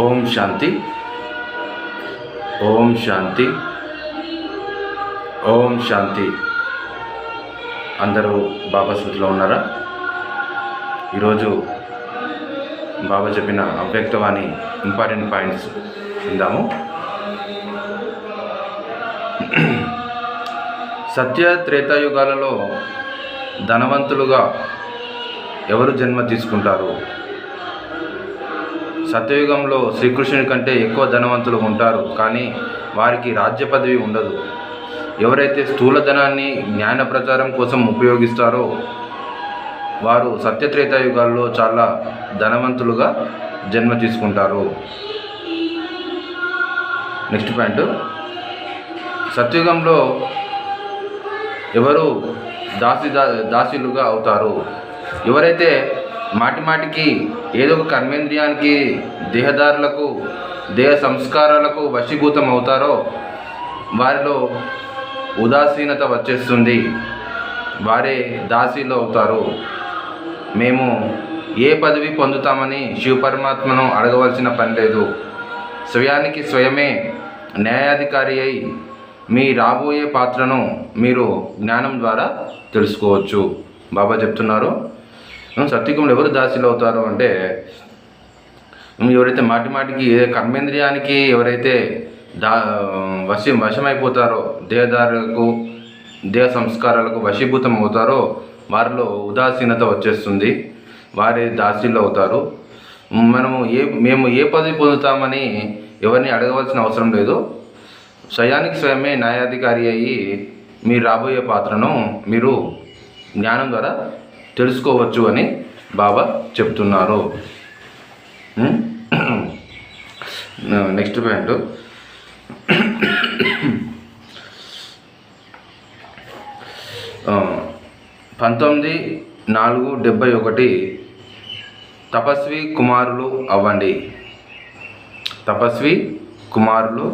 ఓం శాంతి. ఓం శాంతి. ఓం శాంతి. అందరూ బాబా స్మృతిలో ఉన్నారా? ఈరోజు బాబా చెప్పిన అవ్యక్తవాణి ఇంపార్టెంట్ పాయింట్స్ విందాము. సత్య త్రేతాయుగాలలో ధనవంతులుగా ఎవరు జన్మ తీసుకుంటారు? సత్యయుగంలో శ్రీకృష్ణుని కంటే ఎక్కువ ధనవంతులు ఉంటారు, కానీ వారికి రాజ్య పదవి ఉండదు. ఎవరైతే స్థూల ధనాన్ని జ్ఞాన ప్రచారం కోసం ఉపయోగిస్తారో వారు సత్యత్రేతాయుగాల్లో చాలా ధనవంతులుగా జన్మ తీసుకుంటారు. నెక్స్ట్ పాయింట్, సత్యుగంలో ఎవరు దాసీలుగా అవుతారు? ఎవరైతే మాటిమాటికి ఏదో ఒక కర్మేంద్రియానికి, దేహదారులకు, దేహ సంస్కారాలకు వశీభూతం అవుతారో వారిలో ఉదాసీనత వచ్చేస్తుంది. వారే దాసీలు అవుతారు. మేము ఏ పదవి పొందుతామని శివపరమాత్మను అడగవలసిన పని లేదు. స్వయానికి స్వయమే న్యాయాధికారి అయి మీ రాబోయే పాత్రను మీరు జ్ఞానం ద్వారా తెలుసుకోవచ్చు. బాబా చెప్తున్నారు, సత్యుగంలో ఎవరు దాసీలు అవుతారు అంటే ఎవరైతే మాటిమాటికి కర్మేంద్రియానికి ఎవరైతే వశమైపోతారో, దేహదారులకు, దేహ సంస్కారాలకు వశీభూతం అవుతారో వారిలో ఉదాసీనత వచ్చేస్తుంది. వారే దాసీలు అవుతారు. మేము ఏ పదవి పొందుతామని ఎవరిని అడగవలసిన అవసరం లేదు. స్వయానికి స్వయమే న్యాయాధికారి అయ్యి మీరు రాబోయే పాత్రను మీరు జ్ఞానం ద్వారా తెలుసుకోవచ్చు అని బాబా చెప్తున్నారు. నెక్స్ట్ పాయింట్, 19/4/71 తపస్వి కుమారులు అవ్వండి. తపస్వి కుమారులు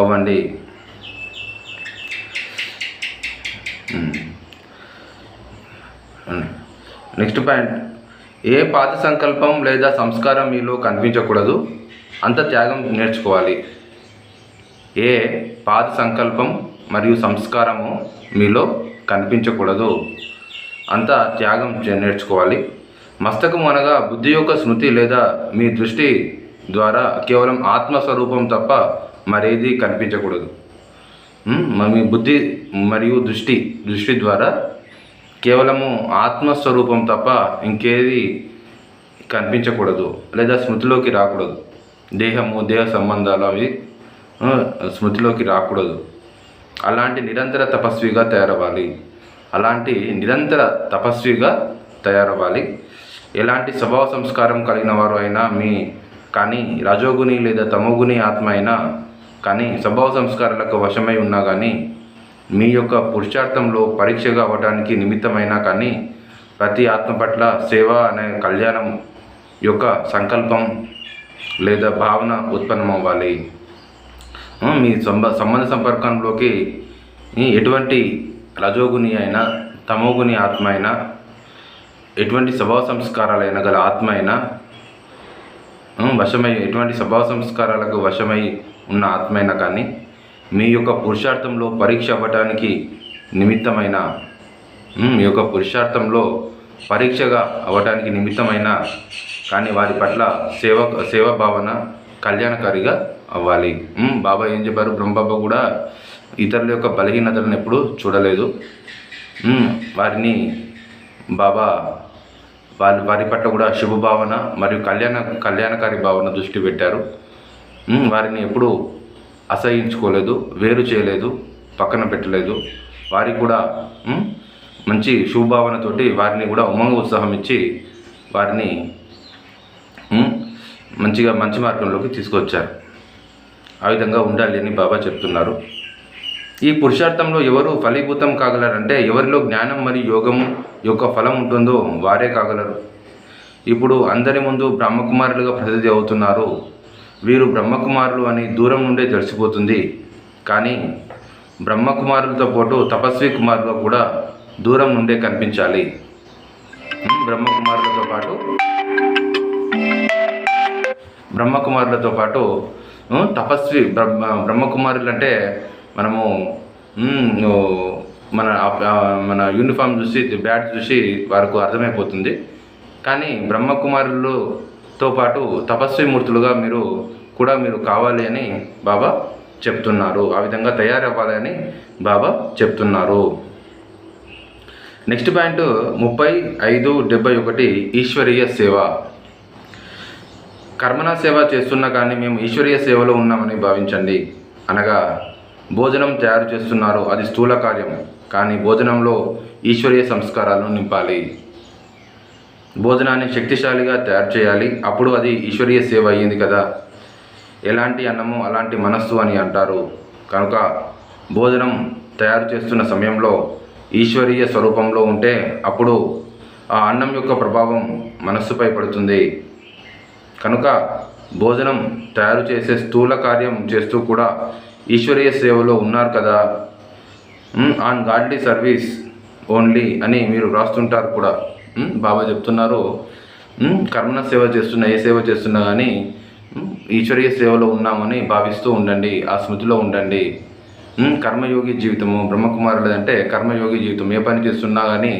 అవ్వండి. నెక్స్ట్ పాయింట్, ఏ పాత సంకల్పం లేదా సంస్కారం మీలో కనిపించకూడదు, అంత త్యాగం నేర్చుకోవాలి. ఏ పాత సంకల్పం మరియు సంస్కారము మీలో కనిపించకూడదు, అంత త్యాగం నేర్చుకోవాలి. మస్తకం అనగా బుద్ధి యొక్క స్మృతి లేదా మీ దృష్టి ద్వారా కేవలం ఆత్మస్వరూపం తప్ప మరేది కనిపించకూడదు. మీ బుద్ధి మరియు దృష్టి ద్వారా కేవలము ఆత్మస్వరూపం తప్ప ఇంకేది కనిపించకూడదు లేదా స్మృతిలోకి రాకూడదు. దేహము, దేహ సంబంధాలు అవి స్మృతిలోకి రాకూడదు. అలాంటి నిరంతర తపస్విగా తయారవ్వాలి. ఎలాంటి స్వభావ సంస్కారం కలిగిన వారు అయినా కానీ రజోగుణి లేదా తమోగుణి ఆత్మ అయినా కానీ స్వభావ సంస్కారాలకు వశమై ఉన్నా కానీ మీ యొక్క పురుషార్థంలో పరీక్షగా అవ్వడానికి నిమిత్తమైనా కానీ ప్రతి ఆత్మ పట్ల సేవ అనే కళ్యాణం యొక్క సంకల్పం లేదా భావన ఉత్పన్నమవ్వాలి. మీ సంబంధ సంపర్కంలోకి ఎటువంటి రజోగుణి అయినా, తమోగుణి ఆత్మ అయినా, ఎటువంటి స్వభావ సంస్కారాలైన గల ఆత్మ అయినా ఎటువంటి స్వభావ సంస్కారాలకు వశమై ఉన్న ఆత్మ అయినా కానీ మీ యొక్క పురుషార్థంలో పరీక్ష అవ్వటానికి నిమిత్తమైన పరీక్షగా అవ్వటానికి నిమిత్తమైన కానీ వారి పట్ల సేవా భావన కళ్యాణకారిగా అవ్వాలి. బాబా ఏం చెప్పారు? బ్రహ్మబాబా కూడా ఇతరుల యొక్క బలహీనతలను ఎప్పుడూ చూడలేదు. వారిని బాబా వారి పట్ల కూడా శుభభావన మరియు కళ్యాణకారి భావన దృష్టి పెట్టారు. వారిని ఎప్పుడూ అసహించుకోలేదు, వేరు చేయలేదు, పక్కన పెట్టలేదు. వారికి కూడా మంచి శుభభావనతోటి వారిని కూడా ఉమంగ ఉత్సాహం ఇచ్చి వారిని మంచి మార్గంలోకి తీసుకొచ్చారు. ఆ విధంగా ఉండాలి అని బాబా చెప్తున్నారు. ఈ పురుషార్థంలో ఎవరు ఫలీభూతం కాగలరంటే ఎవరిలో జ్ఞానం మరియు యోగం యొక్క ఫలం ఉంటుందో వారే కాగలరు. ఇప్పుడు అందరి ముందు బ్రహ్మకుమారులుగా ప్రసిద్ధి అవుతున్నారు. వీరు బ్రహ్మకుమారులు అని దూరం నుండే తెలిసిపోతుంది. కానీ బ్రహ్మకుమారులతో పాటు తపస్వి కుమారులు కూడా దూరం నుండే కనిపించాలి. బ్రహ్మకుమారులతో పాటు బ్రహ్మకుమారులతో పాటు తపస్వి బ్రహ్మకుమారులు అంటే మనము మన మన యూనిఫామ్ చూసి బ్యాట్ చూసి వారికి అర్థమైపోతుంది. కానీ బ్రహ్మకుమారులతో పాటు తపస్వి మూర్తులుగా మీరు కావాలి అని బాబా చెప్తున్నారు. ఆ విధంగా తయారవ్వాలని బాబా చెప్తున్నారు. నెక్స్ట్ పాయింట్ 35:71 ఈశ్వరీయ సేవ. కర్మణ సేవ చేస్తున్నా కానీ మేము ఈశ్వరీయ సేవలో ఉన్నామని భావించండి. అనగా భోజనం తయారు చేస్తున్నారు, అది స్థూల కార్యం, కానీ భోజనంలో ఈశ్వరీయ సంస్కారాలను నింపాలి. భోజనాన్ని శక్తిశాలిగా తయారు చేయాలి, అప్పుడు అది ఈశ్వరీయ సేవ అయ్యింది కదా. ఎలాంటి అన్నము అలాంటి మనస్సు అని అంటారు. కనుక భోజనం తయారు చేస్తున్న సమయంలో ఈశ్వరీయ స్వరూపంలో ఉంటే అప్పుడు ఆ అన్నం యొక్క ప్రభావం మనస్సుపై పడుతుంది. కనుక భోజనం తయారు చేసే స్థూల కార్యం చేస్తూ కూడా ఈశ్వరీయ సేవలో ఉన్నారు కదా. ఆన్ గాడ్లీ సర్వీస్ ఓన్లీ అని మీరు రాస్తుంటారు కూడా. బాబా చెప్తున్నారు, కర్మణ సేవ చేస్తున్నా, ఏ సేవ చేస్తున్నా కానీ ఈశ్వరీయ సేవలో ఉన్నామని భావిస్తూ ఉండండి, ఆ స్మృతిలో ఉండండి. కర్మయోగి జీవితము బ్రహ్మకుమారులు అంటే కర్మయోగి జీవితం. ఏ పని చేస్తున్నా కానీ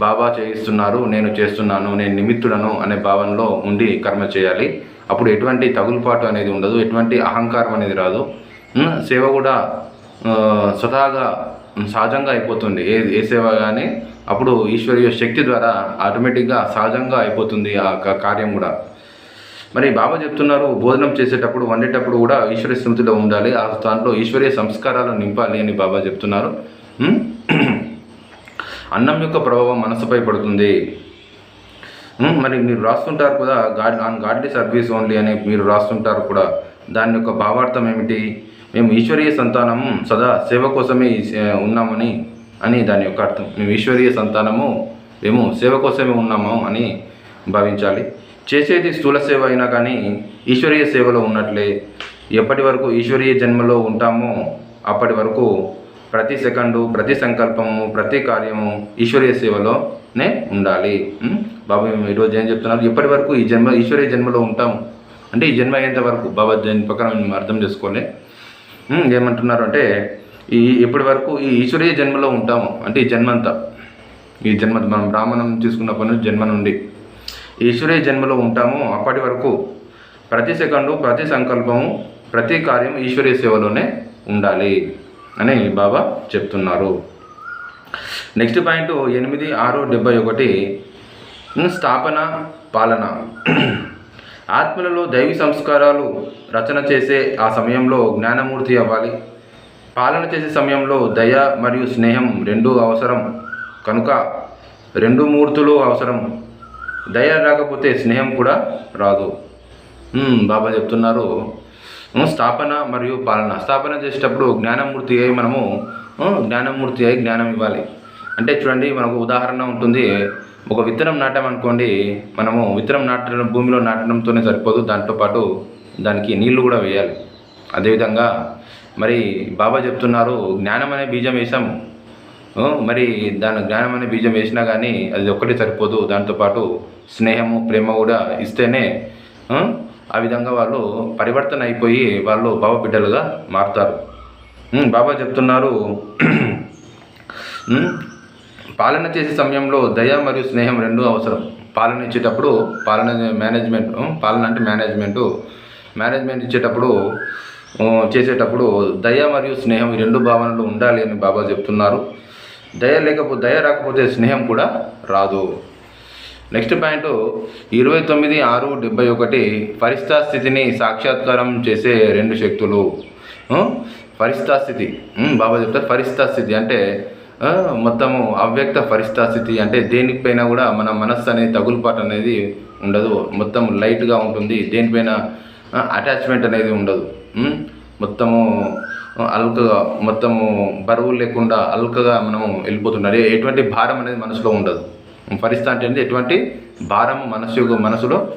బాబా చేయిస్తున్నారు, నేను చేస్తున్నాను, నేను నిమిత్తుడను అనే భావనలో ఉండి కర్మ చేయాలి. అప్పుడు ఎటువంటి తగులుపాటు అనేది ఉండదు, ఎటువంటి అహంకారం అనేది రాదు. సేవ కూడా స్వతహాగా సహజంగా అయిపోతుంది. ఏ సేవ కానీ అప్పుడు ఈశ్వరీయ శక్తి ద్వారా ఆటోమేటిక్గా సహజంగా అయిపోతుంది ఆ కార్యం కూడా. మరి బాబా చెప్తున్నారు, భోజనం చేసేటప్పుడు వండేటప్పుడు కూడా ఈశ్వరీయ స్మృతిలో ఉండాలి, ఆ దాంట్లో ఈశ్వరీయ సంస్కారాలను నింపాలి అని బాబా చెప్తున్నారు. అన్నం యొక్క ప్రభావం మనసుపై పడుతుంది. మరి మీరు రాస్తుంటారు కూడా ఆన్ గాడ్లీ సర్వీస్ ఓన్లీ అని మీరు రాస్తుంటారు కూడా. దాని యొక్క భావార్థం ఏమిటి? మేము ఈశ్వరీయ సంతానము సదా సేవ కోసమే ఉన్నామని అని దాని యొక్క అర్థం. మేము ఈశ్వరీయ సంతానము, మేము సేవ కోసమే ఉన్నాము అని భావించాలి. చేసేది స్థూల సేవ అయినా కానీ ఈశ్వరీయ సేవలో ఉన్నట్లే. ఎప్పటి వరకు ఈశ్వరీయ జన్మలో ఉంటామో అప్పటి వరకు ప్రతి సెకండు, ప్రతి సంకల్పము, ప్రతి కార్యము ఈశ్వరీయ సేవలోనే ఉండాలి. బాబా ఈరోజు ఏం చెప్తున్నారు? ఎప్పటి వరకు ఈ జన్మ ఈశ్వరీయ జన్మలో ఉంటాము అంటే ఈ జన్మ అయ్యేంత వరకు. బాబా దీని ప్రకారం మేము అర్థం చేసుకోలే. ఏమంటున్నారు అంటే ఎప్పటి వరకు ఈ ఈశ్వరీయ జన్మలో ఉంటాము అంటే ఈ జన్మంతా, ఈ జన్మ మనం బ్రాహ్మణం తీసుకున్నప్పటి నుంచి జన్మ నుండి ఈశ్వరీయ జన్మలో ఉంటాము అప్పటి వరకు ప్రతి సెకండు, ప్రతి సంకల్పము, ప్రతి కార్యం ఈశ్వరీయ సేవలోనే ఉండాలి అని బాబా చెప్తున్నారు. నెక్స్ట్ పాయింట్ 8/6/71 స్థాపన పాలన. ఆత్మలలో దైవీ సంస్కారాలు రచన చేసే ఆ సమయంలో జ్ఞానమూర్తి అవ్వాలి. పాలన చేసే సమయంలో దయ మరియు స్నేహం రెండూ అవసరం. కనుక రెండు మూర్తులు అవసరం. దయ రాకపోతే స్నేహం కూడా రాదు. బాబా చెప్తున్నారు, స్థాపన మరియు పాలన. స్థాపన చేసేటప్పుడు జ్ఞానమూర్తి అయి మనము జ్ఞానమూర్తి అయి జ్ఞానం ఇవ్వాలి. అంటే చూడండి, మనకు ఉదాహరణ ఉంటుంది. ఒక విత్తనం నాటామనుకోండి, మనము విత్తనం నాటడం భూమిలో నాటడంతోనే సరిపోదు, దాంతోపాటు దానికి నీళ్లు కూడా వేయాలి. అదేవిధంగా మరి బాబా చెప్తున్నారు, జ్ఞానం అనే బీజం వేసాము, మరి దాని జ్ఞానం అనే బీజం వేసినా కానీ అది ఒక్కటే సరిపోదు, దాంతోపాటు స్నేహము, ప్రేమ కూడా ఇస్తేనే ఆ విధంగా వాళ్ళు పరివర్తన అయిపోయి వాళ్ళు బాబా బిడ్డలుగా మారుతారు. బాబా చెప్తున్నారు, పాలన చేసే సమయంలో దయ మరియు స్నేహం రెండూ అవసరం. పాలన ఇచ్చేటప్పుడు పాలన అంటే మేనేజ్మెంట్ ఇచ్చేటప్పుడు చేసేటప్పుడు దయ మరియు స్నేహం ఈ రెండు భావనలు ఉండాలి అని బాబా చెప్తున్నారు. దయ రాకపోతే స్నేహం కూడా రాదు. నెక్స్ట్ పాయింట్ 29/6/71 ఫరిష్తా స్థితిని సాక్షాత్కారం చేసే రెండు శక్తులు. ఫరిష్తా స్థితి బాబా చెప్తారు. ఫరిష్తా స్థితి అంటే మొత్తము అవ్యక్త ఫరిష్తా స్థితి అంటే దేనిపైన కూడా మన మనస్సు అనేది తగులుపాటు అనేది ఉండదు, మొత్తం లైట్గా ఉంటుంది, దేనిపైన అటాచ్మెంట్ అనేది ఉండదు, మొత్తము అల్కగా, మొత్తము బరువు లేకుండా అల్కగా మనము వెళ్ళిపోతున్నారు. ఎటువంటి భారం అనేది మనసులో ఉండదు. ఫరిష్తా అంటే ఎటువంటి భారం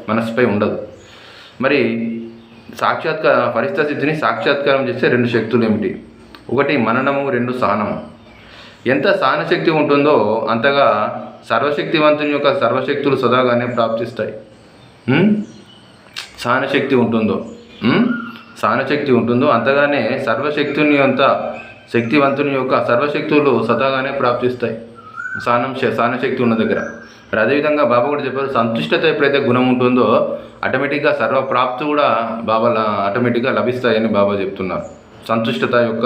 మనసుపై ఉండదు. మరి ఫరిష్తా స్థితిని సాక్షాత్కారం చేసే రెండు శక్తులు ఏమిటి? ఒకటి మననము, రెండు సహనము. ఎంత సహనశక్తి ఉంటుందో అంతగా సర్వశక్తివంతుని యొక్క సర్వశక్తులు సదాగానే ప్రాప్తిస్తాయి. సహనశక్తి ఉంటుందో సహనశక్తి ఉంటుందో అంతగానే సర్వశక్తుని శక్తివంతుని యొక్క సర్వశక్తులు స్వతహాగానే ప్రాప్తిస్తాయి సహనశక్తి ఉన్న దగ్గర. మరి అదేవిధంగా బాబా కూడా చెప్పారు, సంతుష్టత ఎప్పుడైతే గుణం ఉంటుందో ఆటోమేటిక్గా సర్వప్రాప్తి కూడా ఆటోమేటిక్గా లభిస్తాయని బాబా చెప్తున్నారు. సంతుష్టత యొక్క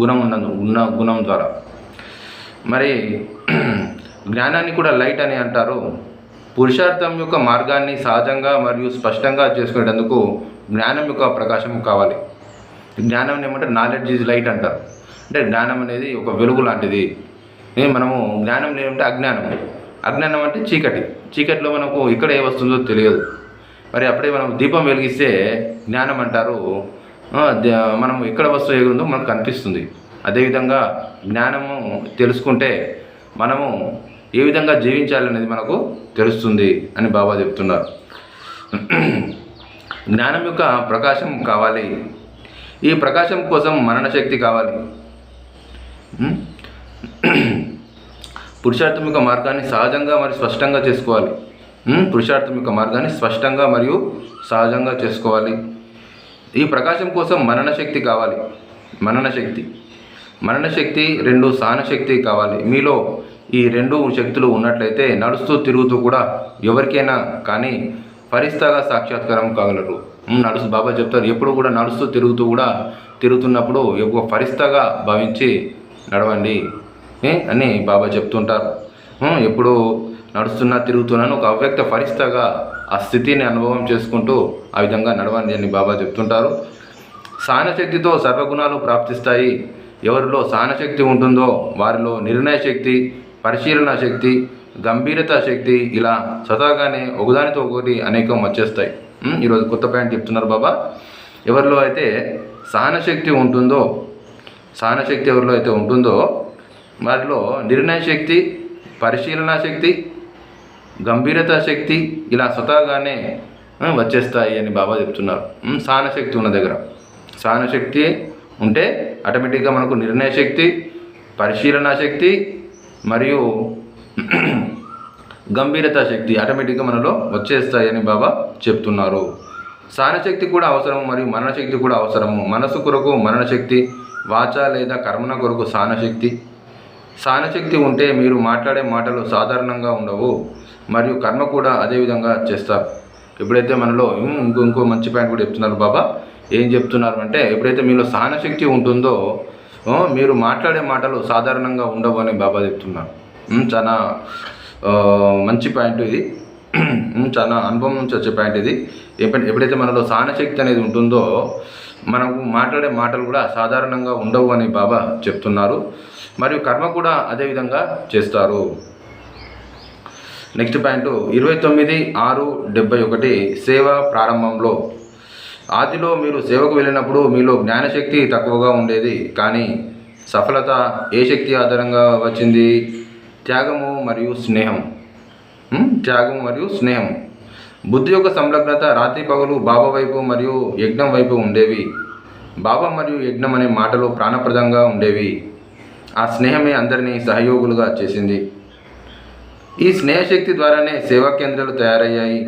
గుణం ఉన్న గుణం ద్వారా. మరి జ్ఞానాన్ని కూడా లైట్ అని అంటారు. పురుషార్థం యొక్క మార్గాన్ని సహజంగా మరియు స్పష్టంగా చేసుకునేటందుకు జ్ఞానం యొక్క ప్రకాశం కావాలి. జ్ఞానం ఏమంటే నాలెడ్జ్ ఈజ్ లైట్ అంటారు. అంటే జ్ఞానం అనేది ఒక వెలుగు లాంటిది. మనము జ్ఞానం లేదంటే అజ్ఞానం అంటే చీకటిలో మనకు ఇక్కడ ఏ వస్తుందో తెలియదు. మరి అప్పుడే మనం దీపం వెలిగిస్తే జ్ఞానం అంటారు. మనం ఎక్కడ వస్తువు ఏగుందో మనకు కనిపిస్తుంది. అదేవిధంగా జ్ఞానము తెలుసుకుంటే మనము ఏ విధంగా జీవించాలనేది మనకు తెలుస్తుంది అని బాబా చెప్తున్నారు. జ్ఞానం యొక్క ప్రకాశం కావాలి. ఈ ప్రకాశం కోసం మననశక్తి కావాలి. పురుషార్థం యొక్క మార్గాన్ని సహజంగా మరియు స్పష్టంగా చేసుకోవాలి. పురుషార్థం యొక్క మార్గాన్ని స్పష్టంగా మరియు సహజంగా చేసుకోవాలి. ఈ ప్రకాశం కోసం మననశక్తి కావాలి. మననశక్తి 2 సహనశక్తి కావాలి. మీలో ఈ 2 శక్తులు ఉన్నట్లయితే నడుస్తూ తిరుగుతూ కూడా ఎవరికైనా కానీ ఫరిస్తాగా సాక్షాత్కారం కాగలరు. బాబా చెప్తారు, ఎప్పుడు కూడా నడుస్తూ తిరుగుతున్నప్పుడు ఒక ఫరిస్తాగా భావించి నడవండి అని బాబా చెప్తుంటారు. ఎప్పుడు తిరుగుతున్నాను ఒక అవ్యక్త ఫరిస్తాగా ఆ స్థితిని అనుభవం చేసుకుంటూ ఆ విధంగా నడవండి అని బాబా చెప్తుంటారు. సహనశక్తితో సర్వగుణాలు ప్రాప్తిస్తాయి. ఎవరిలో సహనశక్తి ఉంటుందో వారిలో నిర్ణయ శక్తి, పరిశీలన శక్తి, గంభీరత శక్తి ఇలా స్వతహాగానే ఒకదానితో ఒకటి అనేకం వచ్చేస్తాయి. ఈరోజు కొత్త పాయింట్ చెప్తున్నారు బాబా. ఎవరిలో అయితే సహనశక్తి ఎవరిలో అయితే ఉంటుందో వారిలో నిర్ణయ శక్తి, పరిశీలన శక్తి, గంభీరత శక్తి ఇలా స్వతహాగానే వచ్చేస్తాయి అని బాబా చెప్తున్నారు. సహనశక్తి ఉన్న దగ్గర సహనశక్తి ఉంటే ఆటోమేటిక్గా మనకు నిర్ణయ శక్తి, పరిశీలన శక్తి మరియు గంభీరత శక్తి ఆటోమేటిక్గా మనలో వచ్చేస్తాయని బాబా చెప్తున్నారు. సహనశక్తి కూడా అవసరము మరియు మరణశక్తి కూడా అవసరము. మనసు కొరకు మరణశక్తి, వాచ లేదా కర్మణ కొరకు సహనశక్తి ఉంటే మీరు మాట్లాడే మాటలు సాధారణంగా ఉండవు మరియు కర్మ కూడా అదేవిధంగా చేస్తారు. ఎప్పుడైతే మనలో ఇంకో మంచి పాయింట్ కూడా చెప్తున్నారు బాబా. ఏం చెప్తున్నారు అంటే, ఎప్పుడైతే మీలో సహనశక్తి ఉంటుందో మీరు మాట్లాడే మాటలు సాధారణంగా ఉండవు అని బాబా చెప్తున్నారు. చాలా మంచి పాయింట్ ఇది. చాలా అనుభవం నుంచి వచ్చే పాయింట్ ఇది. ఎప్పుడైతే మనలో సహనశక్తి అనేది ఉంటుందో మనకు మాట్లాడే మాటలు కూడా సాధారణంగా ఉండవు అని బాబా చెప్తున్నారు. మరియు కర్మ కూడా అదేవిధంగా చేస్తారు. నెక్స్ట్ పాయింట్ 29/6/71 సేవ ప్రారంభంలో. ఆదిలో మీరు సేవకు వెళ్ళినప్పుడు మీలో జ్ఞానశక్తి తక్కువగా ఉండేది, కానీ సఫలత ఏ శక్తి ఆధారంగా వచ్చింది? త్యాగము మరియు స్నేహం. బుద్ధి యొక్క సంలగ్నత రాత్రి పగలు బాబా వైపు మరియు యజ్ఞం వైపు ఉండేవి. బాబా మరియు యజ్ఞం అనే మాటలు ప్రాణప్రదంగా ఉండేవి. ఆ స్నేహమే అందరినీ సహయోగులుగా చేసింది. ఈ స్నేహశక్తి ద్వారానే సేవా కేంద్రాలు తయారయ్యాయి.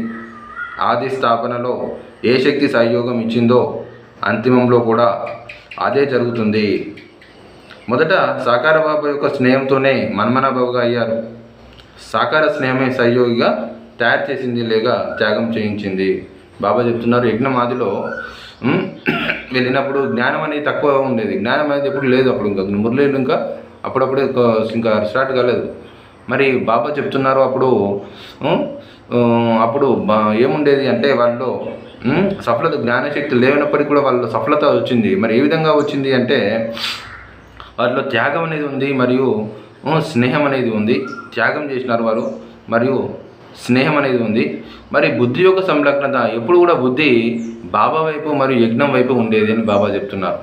ఆది స్థాపనలో ఏ శక్తి సహయోగం ఇచ్చిందో అంతిమంలో కూడా అదే జరుగుతుంది. మొదట సాకార బాబా యొక్క స్నేహంతోనే మన్మనాబాబుగా అయ్యారు. సాకార స్నేహమే సహయోగిగా తయారు చేసింది లేక త్యాగం చేయించింది. బాబా చెప్తున్నారు, యజ్ఞం ఆదిలో వెళ్ళినప్పుడు జ్ఞానం అనేది తక్కువ ఉండేది. జ్ఞానం అనేది ఎప్పుడు లేదు. అప్పుడు ఇంకా మురళీలు అప్పుడప్పుడే ఇంకా స్టార్ట్ కాలేదు. మరి బాబా చెప్తున్నారు అప్పుడు ఏముండేది అంటే వాళ్ళు సఫలత జ్ఞానశక్తి లేనప్పటికీ కూడా వాళ్ళు సఫలత వచ్చింది. మరి ఏ విధంగా వచ్చింది అంటే వారిలో త్యాగం అనేది ఉంది మరియు స్నేహం అనేది ఉంది. త్యాగం చేసినారు వారు మరియు స్నేహం అనేది ఉంది. మరి బుద్ధి యొక్క సంలగ్నత ఎప్పుడు కూడా బుద్ధి బాబా వైపు మరియు యజ్ఞం వైపు ఉండేది అని బాబా చెప్తున్నారు.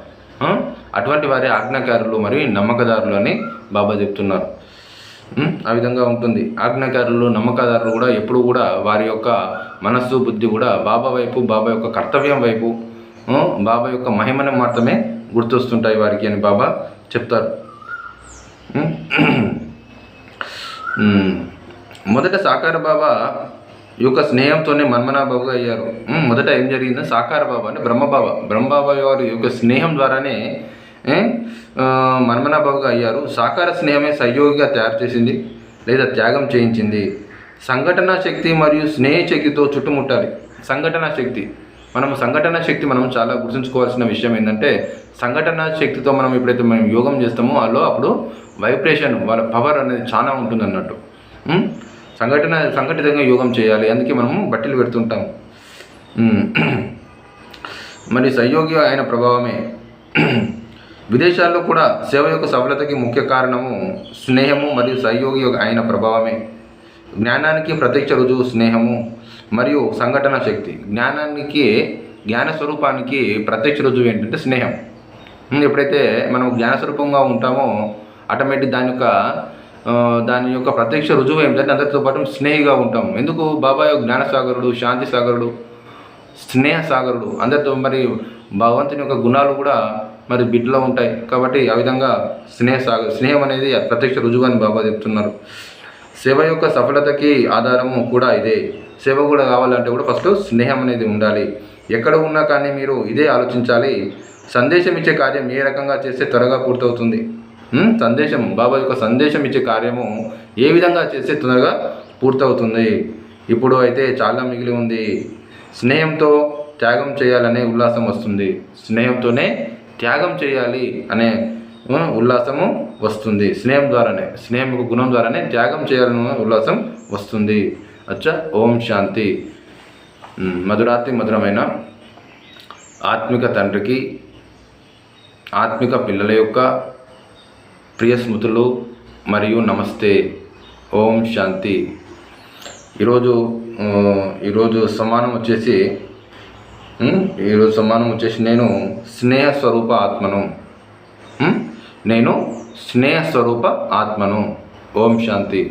అటువంటి వారి ఆజ్ఞాకారులు మరియు నమ్మకదారులు అని బాబా చెప్తున్నారు. ఆ విధంగా ఉంటుంది. ఆజ్ఞాకారులు నమ్మకదారులు కూడా ఎప్పుడు కూడా వారి యొక్క మనస్సు బుద్ధి కూడా బాబా వైపు, బాబా యొక్క కర్తవ్యం వైపు, బాబా యొక్క మహిమను మాత్రమే గుర్తొస్తుంటాయి వారికి అని బాబా చెప్తారు. మొదట సాకార బాబా ఈ యొక్క స్నేహంతోనే మన్మనాబాబుగా అయ్యారు. మొదట ఏం జరిగిందో సాకార బాబా అంటే బ్రహ్మబాబా వారి యొక్క స్నేహం ద్వారానే మన్మనాబాబుగా అయ్యారు. సాకార స్నేహమే సహయోగిగా తయారు చేసింది లేదా త్యాగం చేయించింది. సంఘటన శక్తి మరియు స్నేహ శక్తితో చుట్టుముట్టాలి. సంఘటన శక్తి మనం చాలా గుర్తుంచుకోవాల్సిన విషయం ఏంటంటే, సంఘటన శక్తితో మనం ఎప్పుడైతే మనం యోగం చేస్తామో అప్పుడు వైబ్రేషన్ వాళ్ళ పవర్ అనేది చాలా ఉంటుంది అన్నట్టు. సంఘటితంగా యోగం చేయాలి. అందుకే మనము బట్టలు పెడుతుంటాము. మరి సహయోగి అయిన ప్రభావమే. విదేశాల్లో కూడా సేవ యొక్క సఫలతకి ముఖ్య కారణము స్నేహము మరియు సహయోగి అయిన ప్రభావమే. జ్ఞానానికి ప్రత్యక్ష రుజువు స్నేహము మరియు సంఘటన శక్తి. జ్ఞాన స్వరూపానికి ప్రత్యక్ష రుజువు ఏంటంటే స్నేహం. ఎప్పుడైతే మనం జ్ఞానస్వరూపంగా ఉంటామో ఆటోమేటిక్ దాని యొక్క ప్రత్యక్ష రుజువు ఏంటంటే అందరితో పాటు స్నేహిగా ఉంటాం. ఎందుకు? బాబా జ్ఞానసాగరుడు, శాంతి సాగరుడు, స్నేహ సాగరుడు. అందరితో మరి భగవంతుని యొక్క గుణాలు కూడా మరి బిడ్డలో ఉంటాయి. కాబట్టి ఆ విధంగా స్నేహం అనేది ప్రత్యక్ష రుజువు అని బాబా చెప్తున్నారు. సేవ యొక్క సఫలతకి ఆధారము కూడా ఇదే. సేవ కూడా కావాలంటే కూడా ఫస్ట్ స్నేహం అనేది ఉండాలి. ఎక్కడ ఉన్నా కానీ మీరు ఇదే ఆలోచించాలి. సందేశం ఇచ్చే కార్యం ఏ రకంగా చేస్తే త్వరగా పూర్తవుతుంది. బాబా యొక్క సందేశం ఇచ్చే కార్యము ఏ విధంగా చేస్తే త్వరగా పూర్తవుతుంది. ఇప్పుడు అయితే చాలా మిగిలి ఉంది. స్నేహంతో త్యాగం చేయాలనే ఉల్లాసం వస్తుంది. స్నేహంతోనే త్యాగం చేయాలి అనే ఉల్లాసము వస్తుంది. స్నేహం యొక్క గుణం ద్వారానే త్యాగం చేయాలనే ఉల్లాసం వస్తుంది. అచ్చా. ఓం శాంతి. మధురాతి మధురమైన ఆత్మిక తండ్రికి ఆత్మిక పిల్లల యొక్క ప్రియ స్మృతులు మరియు నమస్తే. ఓం శాంతి. ఈరోజు సమానం వచ్చేసి నేను స్నేహ స్వరూప ఆత్మను. ఓం శాంతి.